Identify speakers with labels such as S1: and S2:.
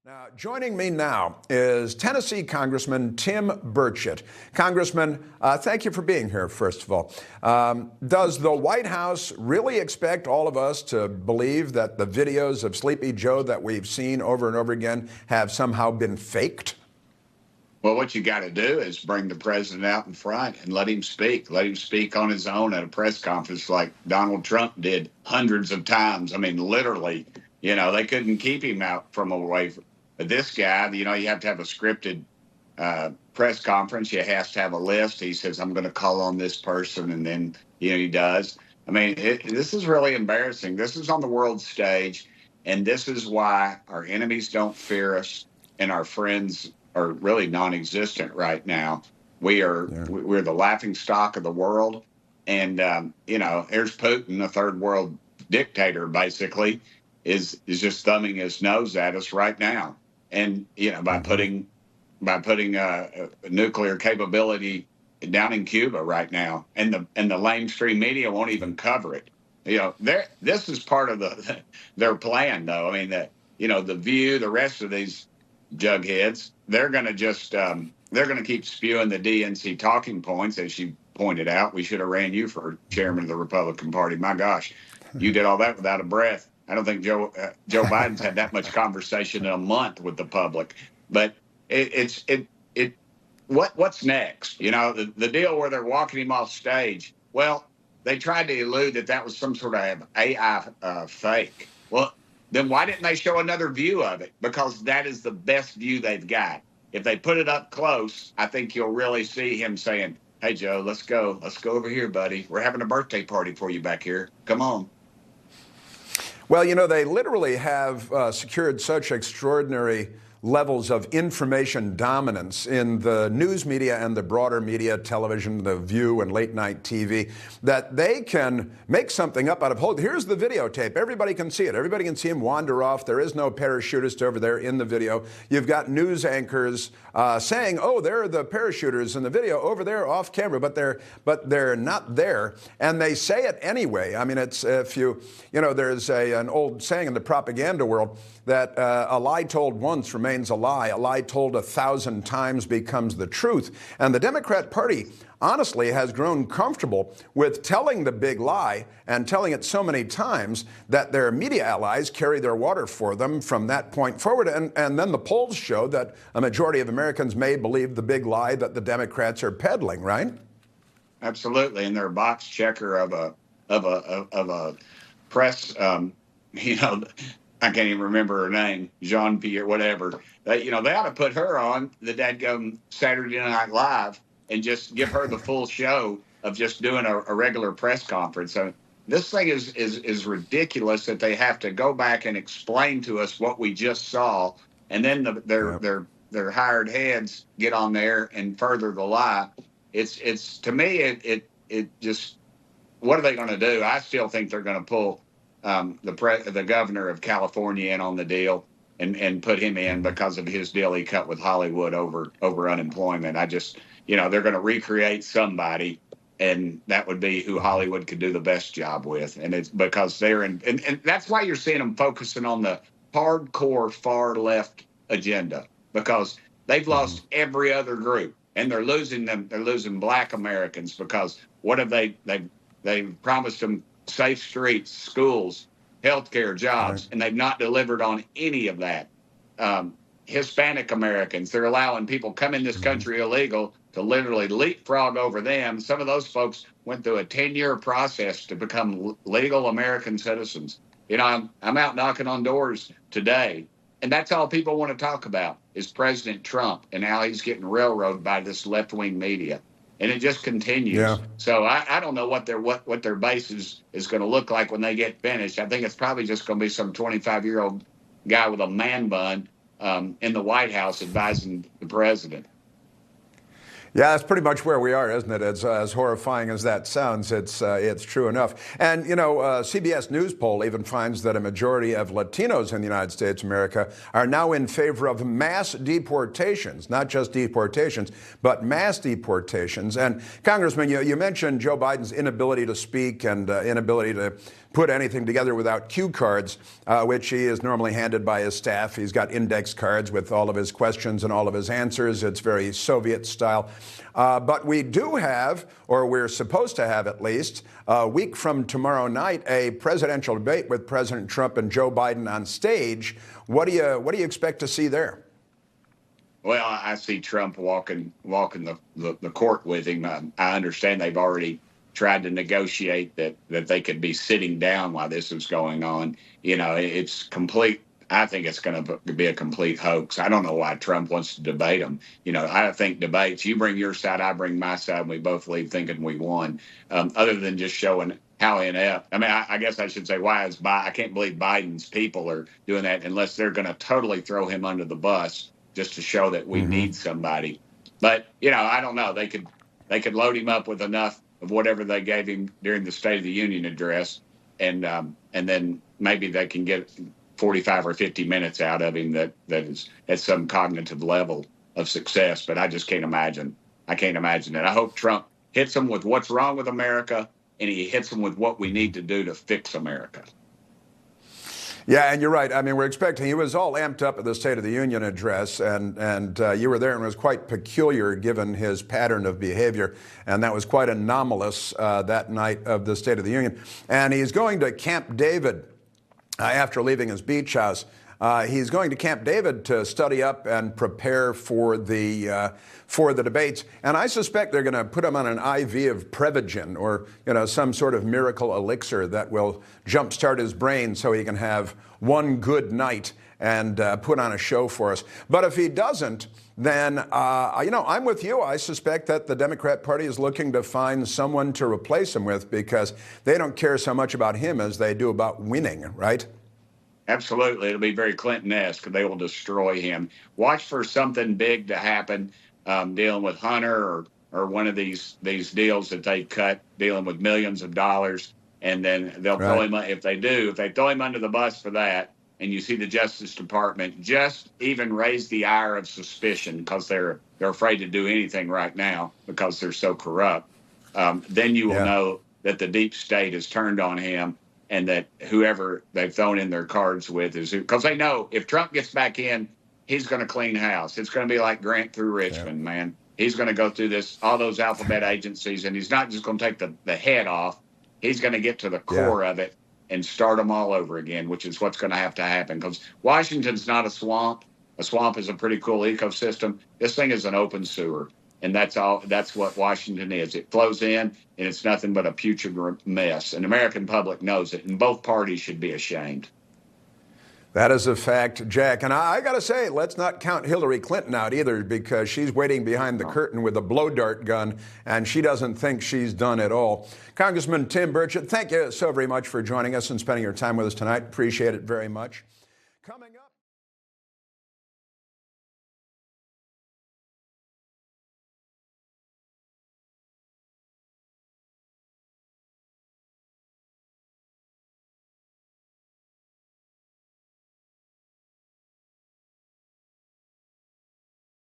S1: Now, joining me now is Tennessee Congressman Tim Burchett. Congressman, thank you for being here, first of all. Does the White House really expect all of us to believe that the videos of Sleepy Joe that we've seen over and over again have somehow been faked?
S2: Well, what you got to do is bring the president out in front and let him speak. Let him speak on his own at a press conference like Donald Trump did hundreds of times. I mean, literally, they couldn't keep him out from away. But this guy, you have to have a scripted press conference. You have to have a list. He says, I'm going to call on this person. And then, he does. I mean, this is really embarrassing. This is on the world stage. And this is why our enemies don't fear us and our friends are really non-existent right now. We're the laughing stock of the world. And, here's Putin, a third world dictator, basically, is just thumbing his nose at us right now. And, by putting nuclear capability down in Cuba right now, and the lamestream media won't even cover it. This is part of their plan, though. I mean, the View, the rest of these jugheads, they're going to just they're going to keep spewing the DNC talking points, as you pointed out. We should have ran you for chairman of the Republican Party. My gosh, you did all that without a breath. I don't think Joe Biden's had that much conversation in a month with the public. But what's next? The deal where they're walking him off stage. Well, they tried to elude that was some sort of AI fake. Well, then why didn't they show another view of it? Because that is the best view they've got. If they put it up close, I think you'll really see him saying, "Hey, Joe, let's go over here, buddy. We're having a birthday party for you back here. Come on."
S1: Well, they literally have secured such extraordinary levels of information dominance in the news media and the broader media, television, The View, and late night TV, that they can make something up out of whole. Here's the videotape. Everybody can see it. Everybody can see him wander off. There is no parachutist over there in the video. You've got news anchors saying, "Oh, there are the parachuters in the video over there off camera," but they're not there, and they say it anyway. I mean, it's there's an old saying in the propaganda world that a lie told once remains a lie told 1,000 times becomes the truth. And the Democrat Party, honestly, has grown comfortable with telling the big lie and telling it so many times that their media allies carry their water for them from that point forward. And then the polls show that a majority of Americans may believe the big lie that the Democrats are peddling, right?
S2: Absolutely. And they're a box checker of a press, I can't even remember her name, Jean-Pierre, whatever. They ought to put her on the dadgum Saturday Night Live and just give her the full show of just doing a regular press conference. So this thing is ridiculous that they have to go back and explain to us what we just saw, and then their hired heads get on there and further the lie. It's to me it just, what are they going to do? I still think they're going to pull the governor of California in on the deal and put him in because of his deal he cut with Hollywood over unemployment. They're going to recreate somebody, and that would be who Hollywood could do the best job with. And it's because and that's why you're seeing them focusing on the hardcore far left agenda, because they've lost every other group, and they're losing them. They're losing Black Americans because what have they promised them? Safe streets, schools, healthcare, jobs, and they've not delivered on any of that. Hispanic Americans, they're allowing people come in this country illegal to literally leapfrog over them. Some of those folks went through a 10-year process to become legal American citizens. I'm out knocking on doors today, and that's all people want to talk about is President Trump and how he's getting railroaded by this left-wing media. And it just continues. Yeah. So I don't know what their base is going to look like when they get finished. I think it's probably just going to be some 25-year-old guy with a man bun in the White House advising the president.
S1: Yeah, that's pretty much where we are, isn't it? As horrifying as that sounds, it's true enough. And, CBS News poll even finds that a majority of Latinos in the United States of America are now in favor of mass deportations, not just deportations, but mass deportations. And, Congressman, you mentioned Joe Biden's inability to speak and inability put anything together without cue cards, which he is normally handed by his staff. He's got index cards with all of his questions and all of his answers. It's very Soviet style. But we do have, or we're supposed to have at least, a week from tomorrow night, a presidential debate with President Trump and Joe Biden on stage. What do you expect to see there?
S2: Well, I see Trump walking the court with him. I understand they've already tried to negotiate that they could be sitting down while this is going on. You know, it's complete. I think it's going to be a complete hoax. I don't know why Trump wants to debate him. You know, I think debates, you bring your side, I bring my side, and we both leave thinking we won, other than just showing how inept. I mean, I guess I should say, I can't believe Biden's people are doing that unless they're going to totally throw him under the bus just to show that we need somebody. But, you know, I don't know. They could load him up with enough of whatever they gave him during the State of the Union address, and then maybe they can get 45 or 50 minutes out of him that is at some cognitive level of success. But I just can't imagine. I can't imagine it. I hope Trump hits them with what's wrong with America, and he hits them with what we need to do to fix America.
S1: Yeah, and you're right. I mean, we're expecting, he was all amped up at the State of the Union address, and you were there, and it was quite peculiar given his pattern of behavior, and that was quite anomalous that night of the State of the Union. And he's going to Camp David after leaving his beach house. He's going to Camp David to study up and prepare for the debates. And I suspect they're going to put him on an IV of Prevagen, or some sort of miracle elixir that will jumpstart his brain so he can have one good night and put on a show for us. But if he doesn't, then I'm with you. I suspect that the Democrat Party is looking to find someone to replace him with, because they don't care so much about him as they do about winning, right?
S2: Absolutely. It'll be very Clinton-esque. They will destroy him. Watch for something big to happen, dealing with Hunter or one of these deals that they cut, dealing with millions of dollars. And then they'll throw him, if they throw him under the bus for that, and you see the Justice Department just even raise the ire of suspicion because they're afraid to do anything right now because they're so corrupt, then you will know that the deep state has turned on him, and that whoever they've thrown in their cards with is because they know if Trump gets back in, he's going to clean house. It's going to be like Grant through Richmond, man. He's going to go through all those alphabet agencies, and he's not just going to take the head off. He's going to get to the core of it and start them all over again, which is what's going to have to happen, because Washington's not a swamp. A swamp is a pretty cool ecosystem. This thing is an open sewer. And that's what Washington is. It flows in, and it's nothing but a putrid mess. And the American public knows it, and both parties should be ashamed.
S1: That is a fact, Jack. And I got to say, let's not count Hillary Clinton out either, because she's waiting behind the curtain with a blow dart gun, and she doesn't think she's done it all. Congressman Tim Burchett, thank you so very much for joining us and spending your time with us tonight. Appreciate it very much. Coming up.